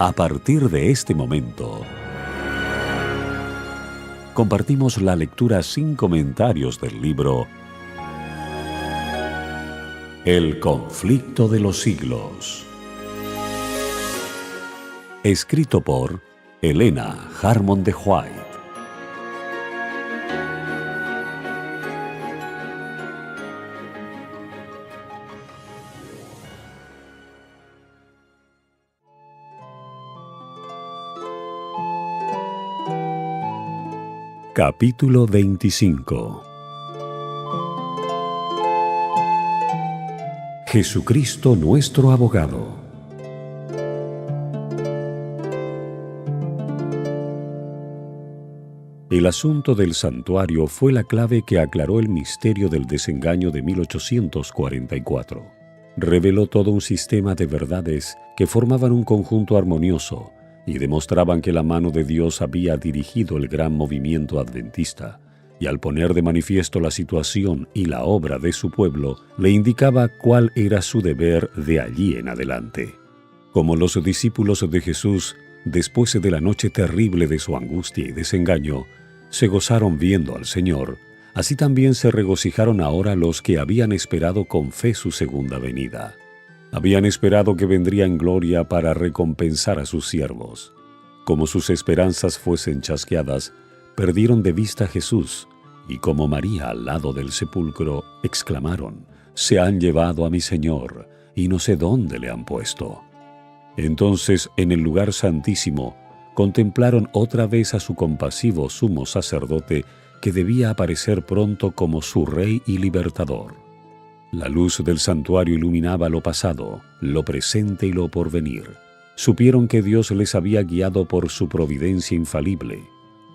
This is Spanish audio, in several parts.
A partir de este momento, compartimos la lectura sin comentarios del libro El conflicto de los siglos, escrito por Helena Harmon de White. Capítulo 25. Jesucristo nuestro abogado. El asunto del santuario fue la clave que aclaró el misterio del desengaño de 1844. Reveló todo un sistema de verdades que formaban un conjunto armonioso y demostraban que la mano de Dios había dirigido el gran movimiento adventista, y al poner de manifiesto la situación y la obra de su pueblo, le indicaba cuál era su deber de allí en adelante. Como los discípulos de Jesús, después de la noche terrible de su angustia y desengaño, se gozaron viendo al Señor, así también se regocijaron ahora los que habían esperado con fe su segunda venida. Habían esperado que vendría en gloria para recompensar a sus siervos. Como sus esperanzas fuesen chasqueadas, perdieron de vista a Jesús, y como María al lado del sepulcro, exclamaron: «Se han llevado a mi Señor, y no sé dónde le han puesto». Entonces, en el lugar santísimo, contemplaron otra vez a su compasivo sumo sacerdote que debía aparecer pronto como su Rey y Libertador. La luz del santuario iluminaba lo pasado, lo presente y lo porvenir. Supieron que Dios les había guiado por su providencia infalible,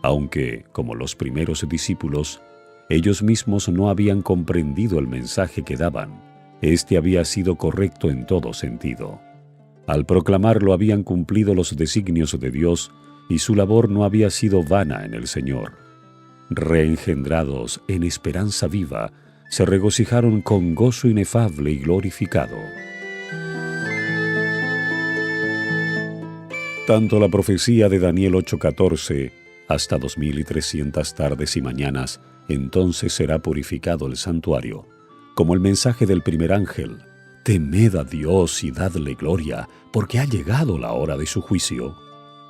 aunque, como los primeros discípulos, ellos mismos no habían comprendido el mensaje que daban. Este había sido correcto en todo sentido. Al proclamarlo habían cumplido los designios de Dios y su labor no había sido vana en el Señor. Reengendrados en esperanza viva, se regocijaron con gozo inefable y glorificado. Tanto la profecía de Daniel 8:14, hasta 2300 tardes y mañanas, entonces será purificado el santuario, como el mensaje del primer ángel, «Temed a Dios y dadle gloria, porque ha llegado la hora de su juicio»,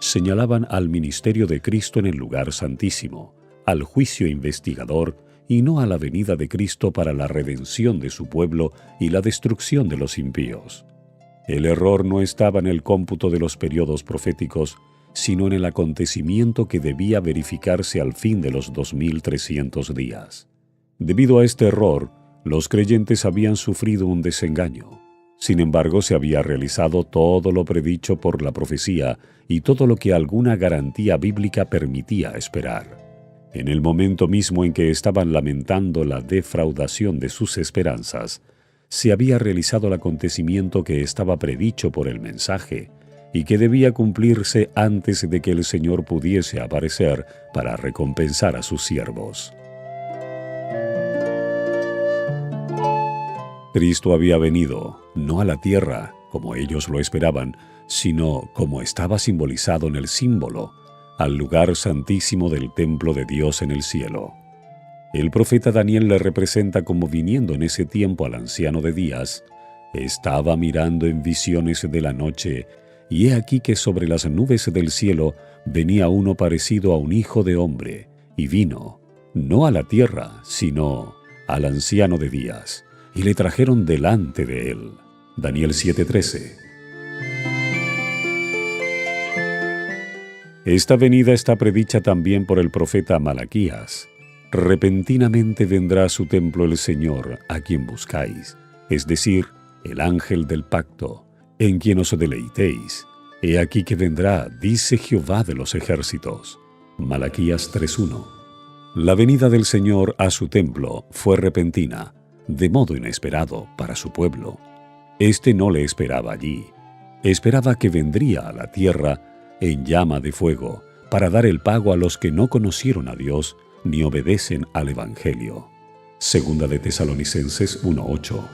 señalaban al ministerio de Cristo en el lugar santísimo, al juicio investigador y no a la venida de Cristo para la redención de su pueblo y la destrucción de los impíos. El error no estaba en el cómputo de los periodos proféticos, sino en el acontecimiento que debía verificarse al fin de los 2300 días. Debido a este error, los creyentes habían sufrido un desengaño. Sin embargo, se había realizado todo lo predicho por la profecía y todo lo que alguna garantía bíblica permitía esperar. En el momento mismo en que estaban lamentando la defraudación de sus esperanzas, se había realizado el acontecimiento que estaba predicho por el mensaje y que debía cumplirse antes de que el Señor pudiese aparecer para recompensar a sus siervos. Cristo había venido, no a la tierra, como ellos lo esperaban, sino como estaba simbolizado en el símbolo, al lugar santísimo del templo de Dios en el cielo. El profeta Daniel le representa como viniendo en ese tiempo al anciano de días. Estaba mirando en visiones de la noche, y he aquí que sobre las nubes del cielo venía uno parecido a un hijo de hombre, y vino, no a la tierra, sino al anciano de días, y le trajeron delante de él. Daniel 7:13. Esta venida está predicha también por el profeta Malaquías. Repentinamente vendrá a su templo el Señor, a quien buscáis, es decir, el ángel del pacto, en quien os deleitéis. He aquí que vendrá, dice Jehová de los ejércitos. Malaquías 3:1. La venida del Señor a su templo fue repentina, de modo inesperado para su pueblo. Este no le esperaba allí. Esperaba que vendría a la tierra en llama de fuego, para dar el pago a los que no conocieron a Dios ni obedecen al Evangelio. Segunda de Tesalonicenses 1:8.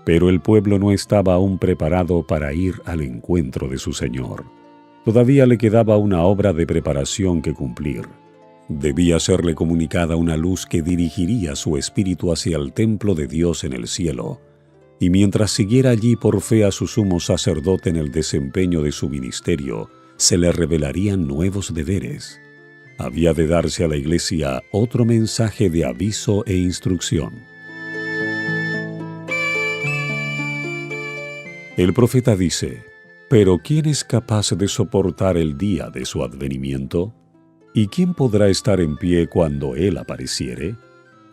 Pero el pueblo no estaba aún preparado para ir al encuentro de su Señor. Todavía le quedaba una obra de preparación que cumplir. Debía serle comunicada una luz que dirigiría su espíritu hacia el templo de Dios en el cielo, y mientras siguiera allí por fe a su sumo sacerdote en el desempeño de su ministerio, se le revelarían nuevos deberes. Había de darse a la Iglesia otro mensaje de aviso e instrucción. El profeta dice: «Pero ¿quién es capaz de soportar el día de su advenimiento? ¿Y quién podrá estar en pie cuando Él apareciere?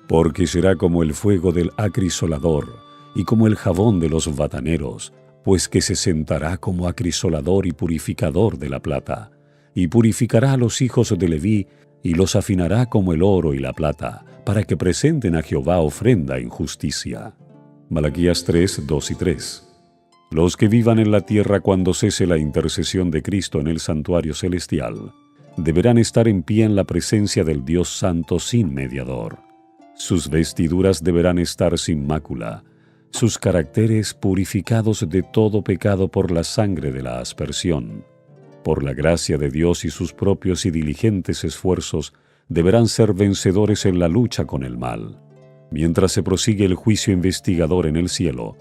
Porque será como el fuego del acrisolador y como el jabón de los bataneros, pues que se sentará como acrisolador y purificador de la plata, y purificará a los hijos de Leví, y los afinará como el oro y la plata, para que presenten a Jehová ofrenda en justicia». Malaquías 3, 2 y 3. Los que vivan en la tierra cuando cese la intercesión de Cristo en el santuario celestial, deberán estar en pie en la presencia del Dios Santo sin mediador. Sus vestiduras deberán estar sin mácula, sus caracteres purificados de todo pecado por la sangre de la aspersión. Por la gracia de Dios y sus propios y diligentes esfuerzos, deberán ser vencedores en la lucha con el mal. Mientras se prosigue el juicio investigador en el cielo,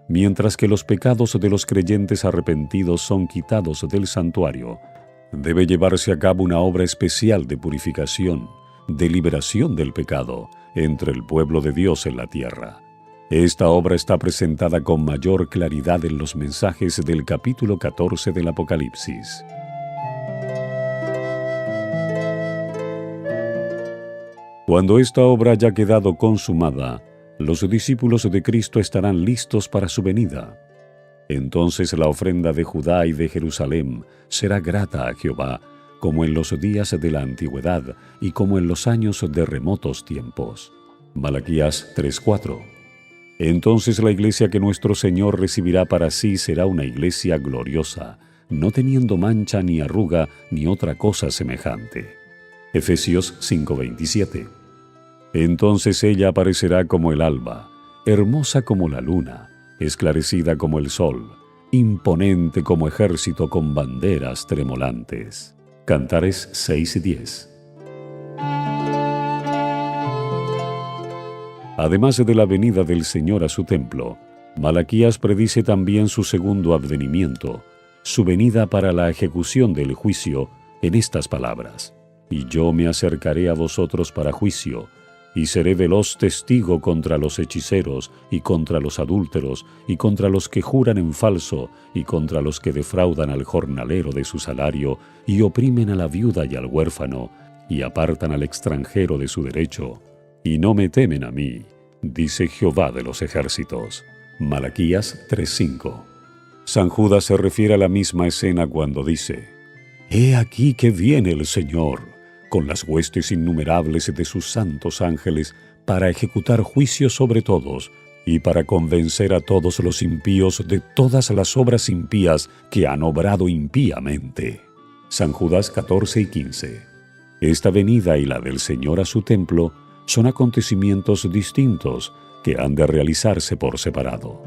mientras que los pecados de los creyentes arrepentidos son quitados del santuario, debe llevarse a cabo una obra especial de purificación, de liberación del pecado, entre el pueblo de Dios en la tierra. Esta obra está presentada con mayor claridad en los mensajes del capítulo 14 del Apocalipsis. Cuando esta obra haya quedado consumada, los discípulos de Cristo estarán listos para su venida. Entonces la ofrenda de Judá y de Jerusalén será grata a Jehová, como en los días de la antigüedad y como en los años de remotos tiempos. Malaquías 3:4. Entonces la iglesia que nuestro Señor recibirá para sí será una iglesia gloriosa, no teniendo mancha ni arruga ni otra cosa semejante. Efesios 5:27. Entonces ella aparecerá como el alba, hermosa como la luna, esclarecida como el sol, imponente como ejército con banderas tremolantes. Cantares 6:10. Además de la venida del Señor a su templo, Malaquías predice también su segundo advenimiento, su venida para la ejecución del juicio, en estas palabras: «Y yo me acercaré a vosotros para juicio, y seré veloz testigo contra los hechiceros, y contra los adúlteros, y contra los que juran en falso, y contra los que defraudan al jornalero de su salario, y oprimen a la viuda y al huérfano, y apartan al extranjero de su derecho. Y no me temen a mí, dice Jehová de los ejércitos». Malaquías 3:5. San Judas se refiere a la misma escena cuando dice: «He aquí que viene el Señor, con las huestes innumerables de sus santos ángeles, para ejecutar juicio sobre todos, y para convencer a todos los impíos de todas las obras impías que han obrado impíamente». San Judas 14 y 15. Esta venida y la del Señor a su templo son acontecimientos distintos que han de realizarse por separado.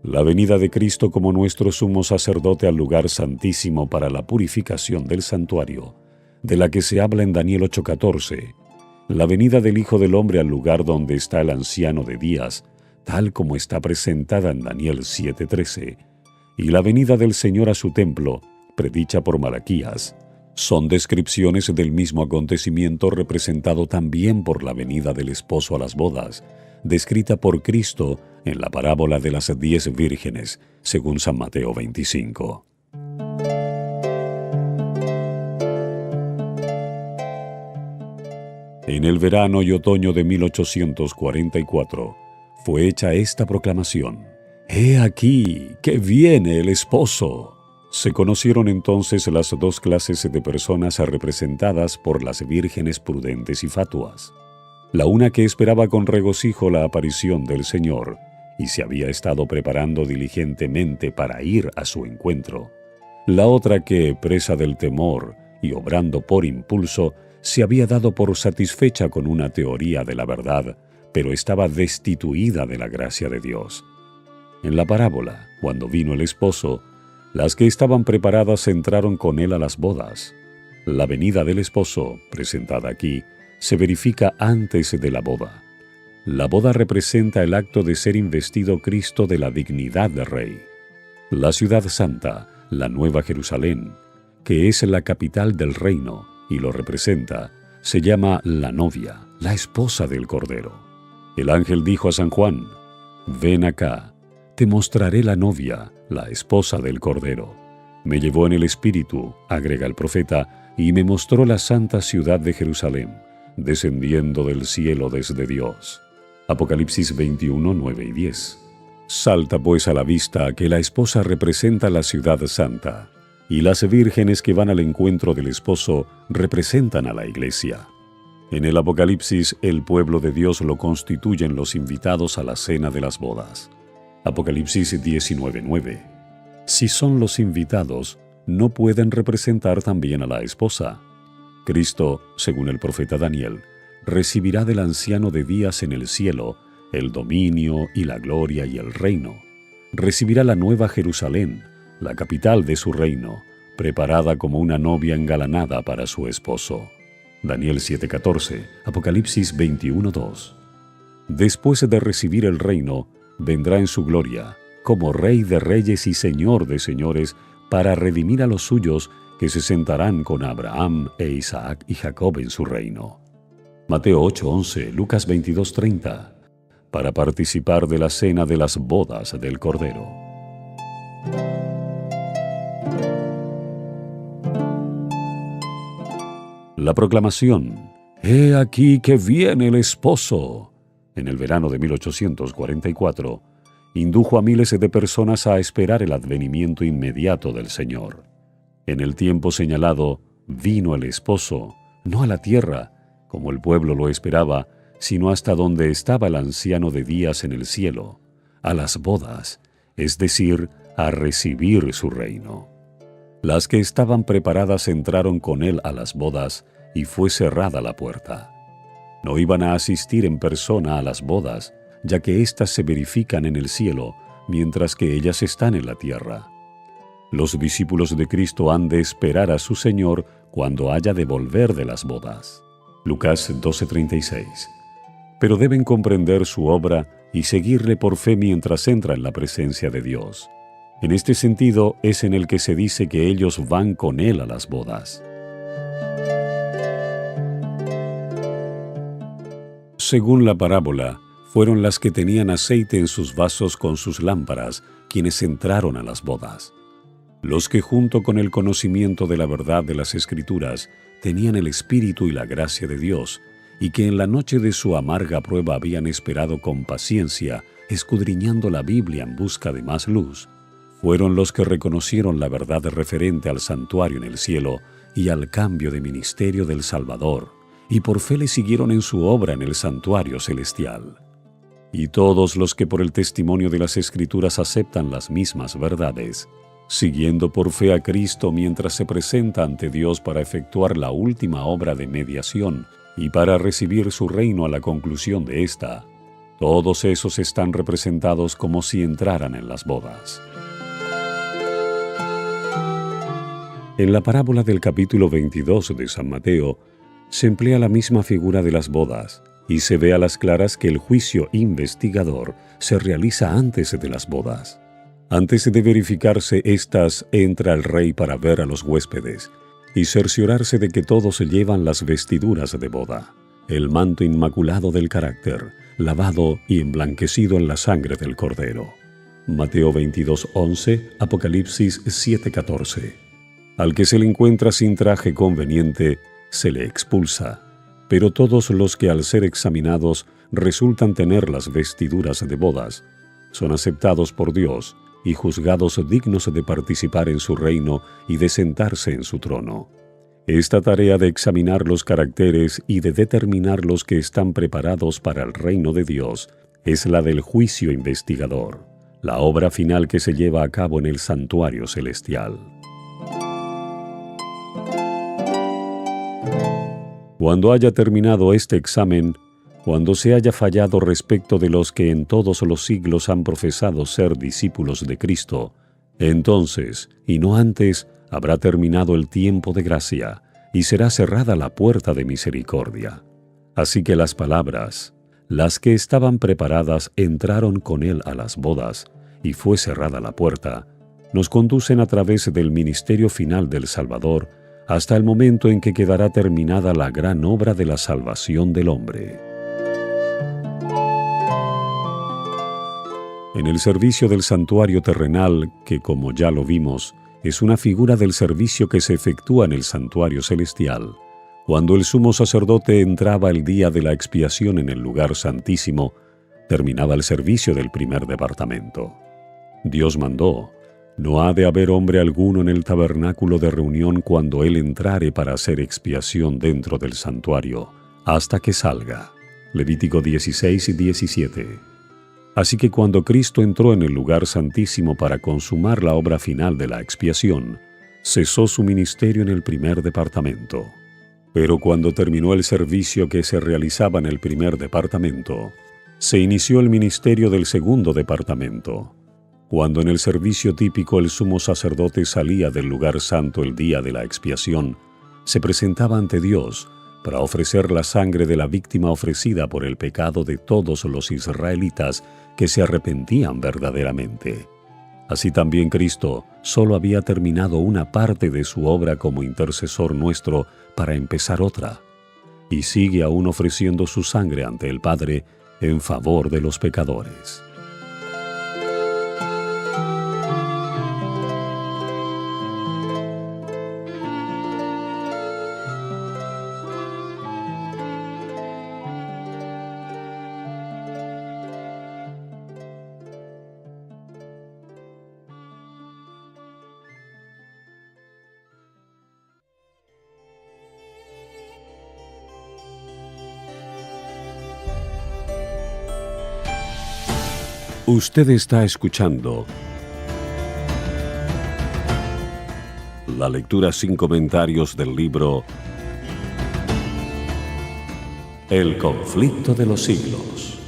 La venida de Cristo como nuestro sumo sacerdote al lugar santísimo para la purificación del santuario, de la que se habla en Daniel 8:14, la venida del Hijo del Hombre al lugar donde está el anciano de días, tal como está presentada en Daniel 7:13, y la venida del Señor a su templo, predicha por Malaquías, son descripciones del mismo acontecimiento representado también por la venida del esposo a las bodas, descrita por Cristo en la parábola de las 10 vírgenes, según San Mateo 25. En el verano y otoño de 1844 fue hecha esta proclamación: «He aquí que viene el esposo». Se conocieron entonces las dos clases de personas representadas por las vírgenes prudentes y fatuas. La una que esperaba con regocijo la aparición del Señor y se había estado preparando diligentemente para ir a su encuentro. La otra que, presa del temor y obrando por impulso, se había dado por satisfecha con una teoría de la verdad pero estaba destituida de la gracia de Dios. En la parábola, cuando vino el esposo, las que estaban preparadas entraron con él a las bodas. La venida del esposo, presentada aquí, se verifica antes de la boda. La boda representa el acto de ser investido Cristo de la dignidad de rey. La ciudad santa, la Nueva Jerusalén, que es la capital del reino y lo representa, se llama la novia, la esposa del Cordero. El ángel dijo a San Juan: «Ven acá, te mostraré la novia, la esposa del Cordero». Me llevó en el espíritu, agrega el profeta, y me mostró la santa ciudad de Jerusalén, descendiendo del cielo desde Dios. Apocalipsis 21, 9 y 10. Salta pues a la vista que la esposa representa la ciudad santa, y las vírgenes que van al encuentro del esposo representan a la iglesia. En el Apocalipsis, el pueblo de Dios lo constituyen los invitados a la cena de las bodas. Apocalipsis 19, 9. Si son los invitados, ¿no pueden representar también a la esposa? Cristo, según el profeta Daniel, recibirá del anciano de días en el cielo el dominio y la gloria y el reino. Recibirá la nueva Jerusalén, la capital de su reino, preparada como una novia engalanada para su esposo. Daniel 7:14, Apocalipsis 21:2. Después de recibir el reino, vendrá en su gloria, como Rey de reyes y Señor de señores, para redimir a los suyos que se sentarán con Abraham e Isaac y Jacob en su reino. Mateo 8:11, Lucas 22:30, para participar de la cena de las bodas del Cordero. La proclamación: «He aquí que viene el esposo», en el verano de 1844, indujo a miles de personas a esperar el advenimiento inmediato del Señor. En el tiempo señalado, vino el esposo, no a la tierra, como el pueblo lo esperaba, sino hasta donde estaba el anciano de días en el cielo, a las bodas, es decir, a recibir su reino. Las que estaban preparadas entraron con él a las bodas y fue cerrada la puerta. No iban a asistir en persona a las bodas, ya que éstas se verifican en el cielo, mientras que ellas están en la tierra. Los discípulos de Cristo han de esperar a su Señor cuando haya de volver de las bodas. Lucas 12:36. Pero deben comprender su obra y seguirle por fe mientras entra en la presencia de Dios. En este sentido es en el que se dice que ellos van con Él a las bodas. Según la parábola, fueron las que tenían aceite en sus vasos con sus lámparas quienes entraron a las bodas. Los que junto con el conocimiento de la verdad de las Escrituras tenían el Espíritu y la gracia de Dios, y que en la noche de su amarga prueba habían esperado con paciencia, escudriñando la Biblia en busca de más luz, fueron los que reconocieron la verdad referente al santuario en el cielo y al cambio de ministerio del Salvador, y por fe le siguieron en su obra en el santuario celestial. Y todos los que por el testimonio de las Escrituras aceptan las mismas verdades, siguiendo por fe a Cristo mientras se presenta ante Dios para efectuar la última obra de mediación y para recibir su reino a la conclusión de esta, todos esos están representados como si entraran en las bodas. En la parábola del capítulo 22 de San Mateo, se emplea la misma figura de las bodas y se ve a las claras que el juicio investigador se realiza antes de las bodas. Antes de verificarse estas, entra el rey para ver a los huéspedes y cerciorarse de que todos llevan las vestiduras de boda, el manto inmaculado del carácter, lavado y emblanquecido en la sangre del Cordero. Mateo 22:11, Apocalipsis 7:14. Al que se le encuentra sin traje conveniente, se le expulsa, pero todos los que al ser examinados resultan tener las vestiduras de bodas, son aceptados por Dios y juzgados dignos de participar en su reino y de sentarse en su trono. Esta tarea de examinar los caracteres y de determinar los que están preparados para el reino de Dios es la del juicio investigador, la obra final que se lleva a cabo en el santuario celestial. Cuando haya terminado este examen, Cuando se haya fallado respecto de los que en todos los siglos han profesado ser discípulos de Cristo, entonces, y no antes, habrá terminado el tiempo de gracia, y será cerrada la puerta de misericordia. Así que las palabras, las que estaban preparadas entraron con él a las bodas, y fue cerrada la puerta, nos conducen a través del ministerio final del Salvador hasta el momento en que quedará terminada la gran obra de la salvación del hombre. En el servicio del santuario terrenal, que como ya lo vimos, es una figura del servicio que se efectúa en el santuario celestial, cuando el sumo sacerdote entraba el día de la expiación en el lugar santísimo, terminaba el servicio del primer departamento. Dios mandó: no ha de haber hombre alguno en el tabernáculo de reunión cuando él entrare para hacer expiación dentro del santuario, hasta que salga. Levítico 16 y 17. Así que cuando Cristo entró en el lugar santísimo para consumar la obra final de la expiación, cesó su ministerio en el primer departamento. Pero cuando terminó el servicio que se realizaba en el primer departamento, se inició el ministerio del segundo departamento. Cuando en el servicio típico el sumo sacerdote salía del lugar santo el día de la expiación, se presentaba ante Dios para ofrecer la sangre de la víctima ofrecida por el pecado de todos los israelitas que se arrepentían verdaderamente. Así también Cristo solo había terminado una parte de su obra como intercesor nuestro para empezar otra, y sigue aún ofreciendo su sangre ante el Padre en favor de los pecadores. Usted está escuchando la lectura sin comentarios del libro El conflicto de los siglos.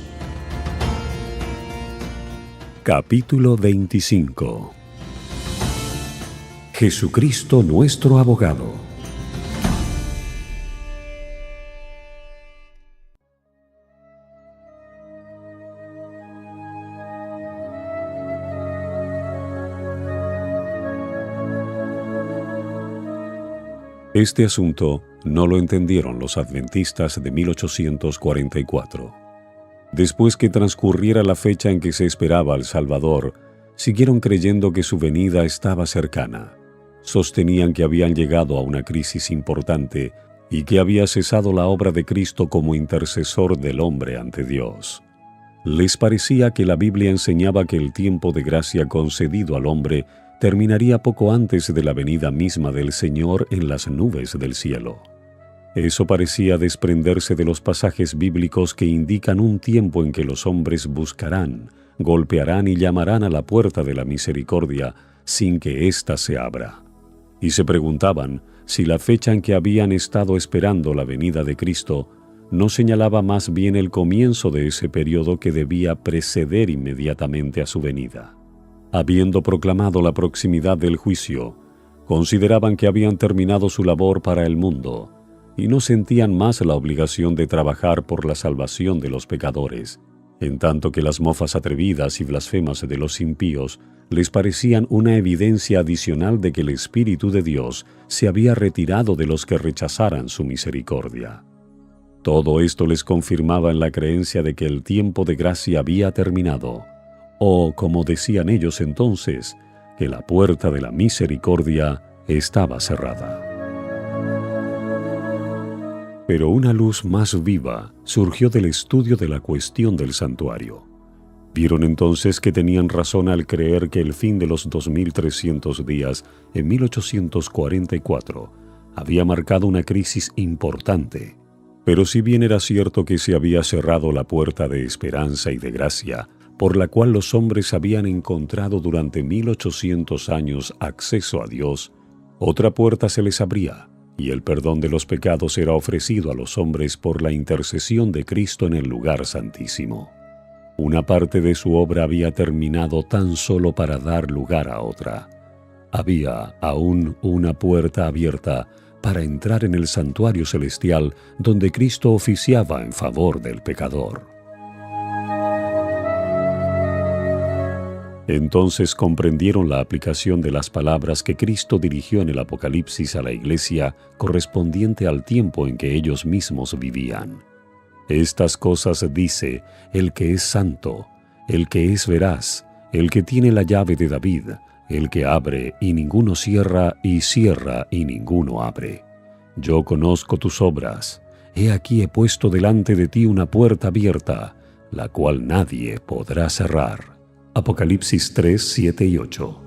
Capítulo 25. Jesucristo nuestro abogado. Este asunto no lo entendieron los adventistas de 1844. Después que transcurriera la fecha en que se esperaba al Salvador, siguieron creyendo que su venida estaba cercana. Sostenían que habían llegado a una crisis importante y que había cesado la obra de Cristo como intercesor del hombre ante Dios. Les parecía que la Biblia enseñaba que el tiempo de gracia concedido al hombre terminaría poco antes de la venida misma del Señor en las nubes del cielo. Eso parecía desprenderse de los pasajes bíblicos que indican un tiempo en que los hombres buscarán, golpearán y llamarán a la puerta de la misericordia sin que ésta se abra. Y se preguntaban si la fecha en que habían estado esperando la venida de Cristo no señalaba más bien el comienzo de ese periodo que debía preceder inmediatamente a su venida. Habiendo proclamado la proximidad del juicio, consideraban que habían terminado su labor para el mundo y no sentían más la obligación de trabajar por la salvación de los pecadores, en tanto que las mofas atrevidas y blasfemas de los impíos les parecían una evidencia adicional de que el Espíritu de Dios se había retirado de los que rechazaran su misericordia. Todo esto les confirmaba en la creencia de que el tiempo de gracia había terminado, o, como decían ellos entonces, que la puerta de la misericordia estaba cerrada. Pero una luz más viva surgió del estudio de la cuestión del santuario. Vieron entonces que tenían razón al creer que el fin de los 2300 días en 1844 había marcado una crisis importante. Pero si bien era cierto que se había cerrado la puerta de esperanza y de gracia, por la cual los hombres habían encontrado durante 1800 años acceso a Dios, otra puerta se les abría, y el perdón de los pecados era ofrecido a los hombres por la intercesión de Cristo en el lugar santísimo. Una parte de su obra había terminado tan solo para dar lugar a otra. Había aún una puerta abierta para entrar en el santuario celestial donde Cristo oficiaba en favor del pecador. Entonces comprendieron la aplicación de las palabras que Cristo dirigió en el Apocalipsis a la iglesia correspondiente al tiempo en que ellos mismos vivían. Estas cosas dice el que es santo, el que es veraz, el que tiene la llave de David, el que abre y ninguno cierra, y cierra y ninguno abre. Yo conozco tus obras. He aquí he puesto delante de ti una puerta abierta, la cual nadie podrá cerrar. Apocalipsis 3, 7 y 8.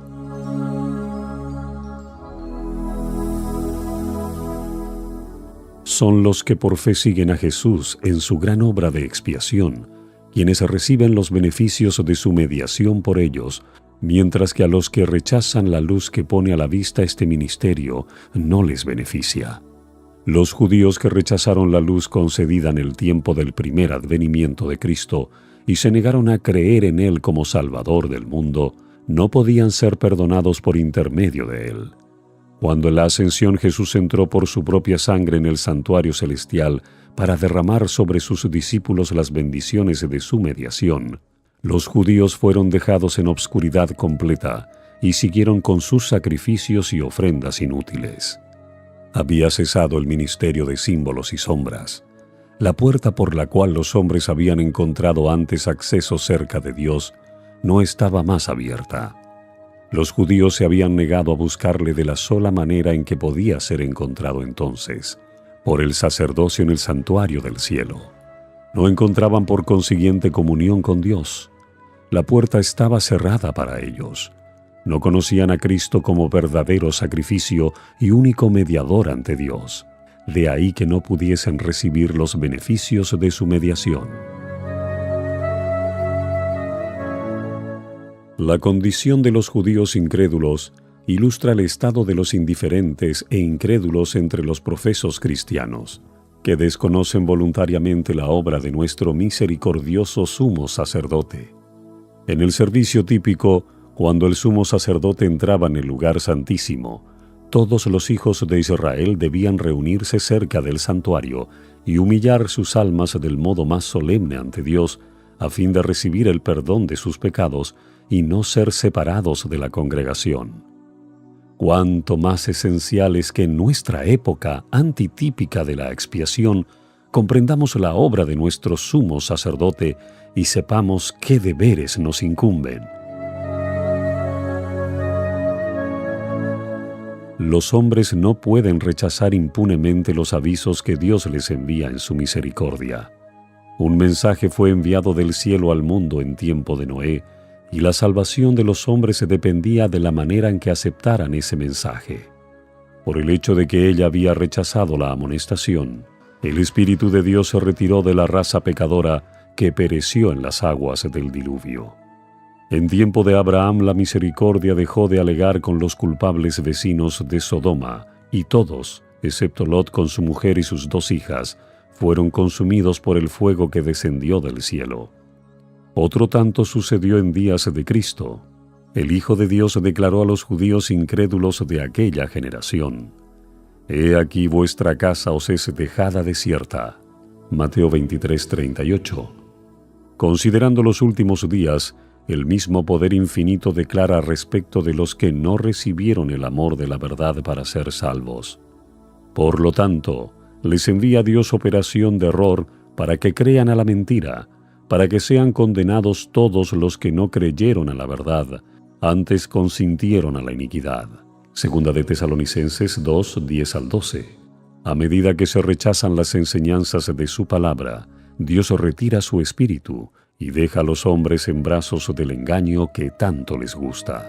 Son los que por fe siguen a Jesús en su gran obra de expiación, quienes reciben los beneficios de su mediación por ellos, mientras que a los que rechazan la luz que pone a la vista este ministerio no les beneficia. Los judíos que rechazaron la luz concedida en el tiempo del primer advenimiento de Cristo y se negaron a creer en Él como Salvador del mundo, no podían ser perdonados por intermedio de Él. Cuando en la ascensión Jesús entró por su propia sangre en el santuario celestial para derramar sobre sus discípulos las bendiciones de su mediación, los judíos fueron dejados en obscuridad completa y siguieron con sus sacrificios y ofrendas inútiles. Había cesado el ministerio de símbolos y sombras. La puerta por la cual los hombres habían encontrado antes acceso cerca de Dios no estaba más abierta. Los judíos se habían negado a buscarle de la sola manera en que podía ser encontrado entonces, por el sacerdocio en el santuario del cielo. No encontraban por consiguiente comunión con Dios. La puerta estaba cerrada para ellos. No conocían a Cristo como verdadero sacrificio y único mediador ante Dios. De ahí que no pudiesen recibir los beneficios de su mediación. La condición de los judíos incrédulos ilustra el estado de los indiferentes e incrédulos entre los profesos cristianos, que desconocen voluntariamente la obra de nuestro misericordioso sumo sacerdote. En el servicio típico, cuando el sumo sacerdote entraba en el lugar santísimo, todos los hijos de Israel debían reunirse cerca del santuario y humillar sus almas del modo más solemne ante Dios, a fin de recibir el perdón de sus pecados y no ser separados de la congregación. Cuánto más esencial es que en nuestra época antitípica de la expiación comprendamos la obra de nuestro sumo sacerdote y sepamos qué deberes nos incumben. Los hombres no pueden rechazar impunemente los avisos que Dios les envía en su misericordia. Un mensaje fue enviado del cielo al mundo en tiempo de Noé, y la salvación de los hombres dependía de la manera en que aceptaran ese mensaje. Por el hecho de que ella había rechazado la amonestación, el Espíritu de Dios se retiró de la raza pecadora que pereció en las aguas del diluvio. En tiempo de Abraham la misericordia dejó de alegar con los culpables vecinos de Sodoma, y todos, excepto Lot con su mujer y sus 2 hijas, fueron consumidos por el fuego que descendió del cielo. Otro tanto sucedió en días de Cristo. El Hijo de Dios declaró a los judíos incrédulos de aquella generación: «He aquí vuestra casa os es dejada desierta». Mateo 23:38. Considerando los últimos días, el mismo poder infinito declara respecto de los que no recibieron el amor de la verdad para ser salvos. Por lo tanto, les envía Dios operación de error para que crean a la mentira, para que sean condenados todos los que no creyeron a la verdad, antes consintieron a la iniquidad. Segunda de Tesalonicenses 2, 10 al 12. A medida que se rechazan las enseñanzas de su palabra, Dios retira su espíritu y deja a los hombres en brazos del engaño que tanto les gusta.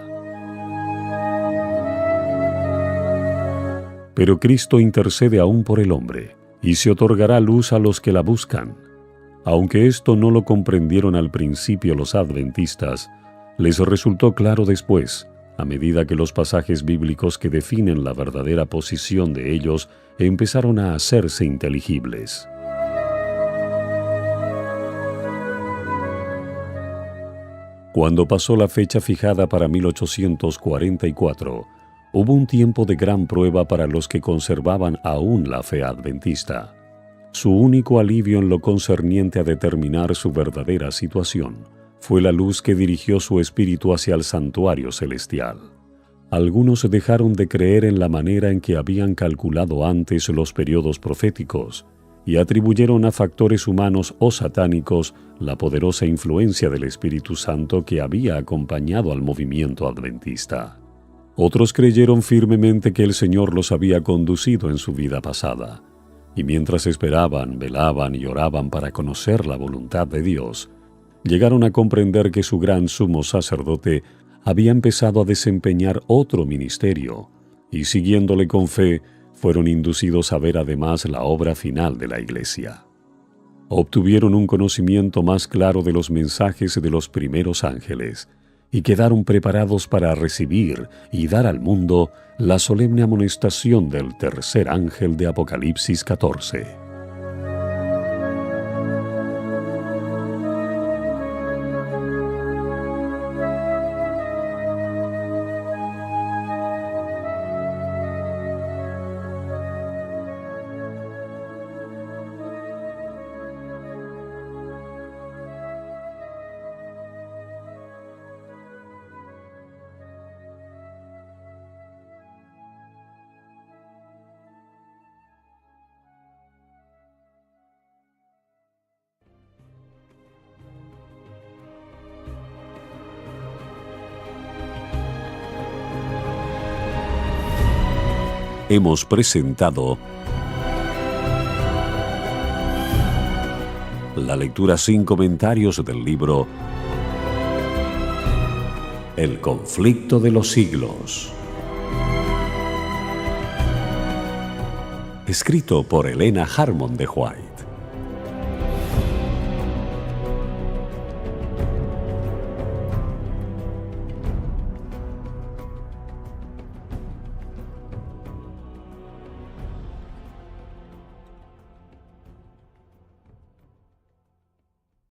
Pero Cristo intercede aún por el hombre, y se otorgará luz a los que la buscan. Aunque esto no lo comprendieron al principio los adventistas, les resultó claro después, a medida que los pasajes bíblicos que definen la verdadera posición de ellos empezaron a hacerse inteligibles. Cuando pasó la fecha fijada para 1844, hubo un tiempo de gran prueba para los que conservaban aún la fe adventista. Su único alivio en lo concerniente a determinar su verdadera situación fue la luz que dirigió su espíritu hacia el santuario celestial. Algunos dejaron de creer en la manera en que habían calculado antes los periodos proféticos y atribuyeron a factores humanos o satánicos la poderosa influencia del Espíritu Santo que había acompañado al movimiento adventista. Otros creyeron firmemente que el Señor los había conducido en su vida pasada, y mientras esperaban, velaban y oraban para conocer la voluntad de Dios, llegaron a comprender que su gran sumo sacerdote había empezado a desempeñar otro ministerio, y siguiéndole con fe, fueron inducidos a ver además la obra final de la Iglesia. Obtuvieron un conocimiento más claro de los mensajes de los primeros ángeles, y quedaron preparados para recibir y dar al mundo la solemne amonestación del tercer ángel de Apocalipsis 14. Hemos presentado la lectura sin comentarios del libro El conflicto de los siglos, escrito por Elena Harmon de White.